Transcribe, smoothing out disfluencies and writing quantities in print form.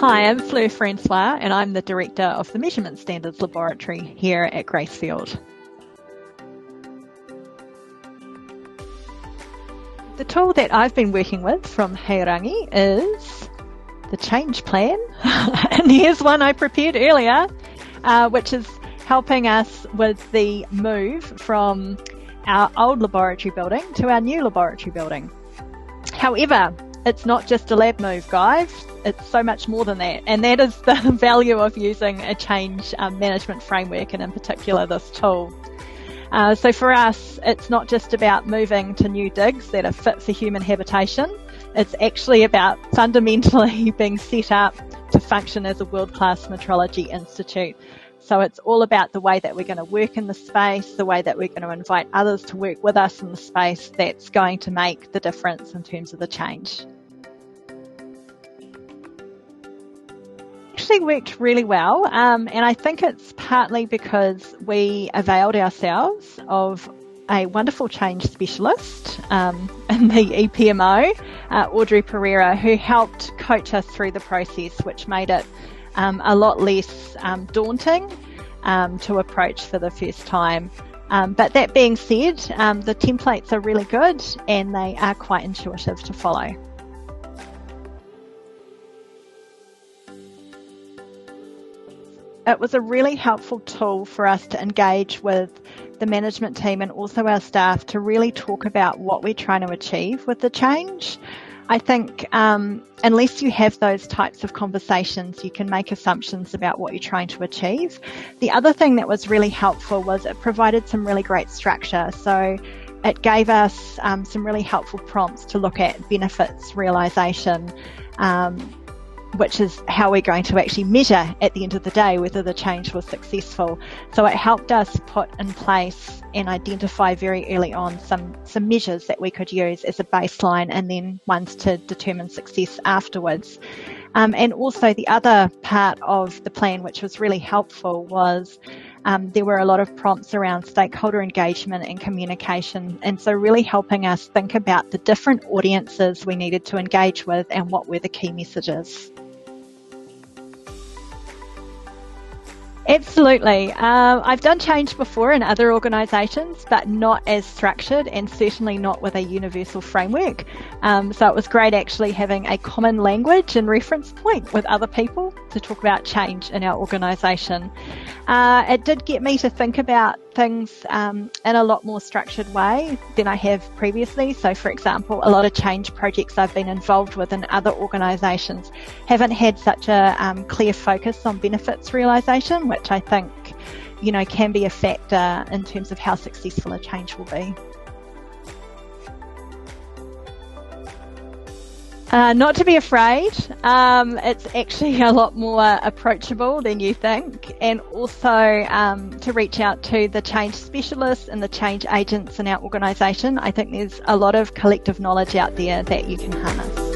Hi, I'm Fleur Francois, and I'm the Director of the Measurement Standards Laboratory here at Gracefield. The tool that I've been working with from Heirangi is the change plan. And here's one I prepared earlier, which is helping us with the move from our old laboratory building to our new laboratory building. However, it's not just a lab move, guys. It's so much more than that. And that is the value of using a change management framework, and in particular this tool. So for us, it's not just about moving to new digs that are fit for human habitation. It's actually about fundamentally being set up to function as a world-class metrology institute. So it's all about the way that we're going to work in the space, the way that we're going to invite others to work with us in the space that's going to make the difference in terms of the change. Actually worked really well, and I think it's partly because we availed ourselves of a wonderful change specialist in the EPMO, Audrey Pereira, who helped coach us through the process, which made it a lot less daunting to approach for the first time. But that being said, the templates are really good and they are quite intuitive to follow. It was a really helpful tool for us to engage with the management team and also our staff to really talk about what we're trying to achieve with the change. I think unless you have those types of conversations, you can make assumptions about what you're trying to achieve. The other thing that was really helpful was it provided some really great structure. So it gave us some really helpful prompts to look at benefits realisation, which is how we're going to actually measure at the end of the day whether the change was successful. So it helped us put in place and identify very early on some measures that we could use as a baseline and then ones to determine success afterwards. And also the other part of the plan which was really helpful was there were a lot of prompts around stakeholder engagement and communication, and so really helping us think about the different audiences we needed to engage with and what were the key messages. Absolutely. I've done change before in other organisations, but not as structured and certainly not with a universal framework. So it was great actually having a common language and reference point with other people to talk about change in our organisation. It did get me to think about things in a lot more structured way than I have previously. So for example, a lot of change projects I've been involved with in other organisations haven't had such a clear focus on benefits realisation, which I think, can be a factor in terms of how successful a change will be. Not to be afraid. It's actually a lot more approachable than you think, and also to reach out to the change specialists and the change agents in our organisation. I think there's a lot of collective knowledge out there that you can harness.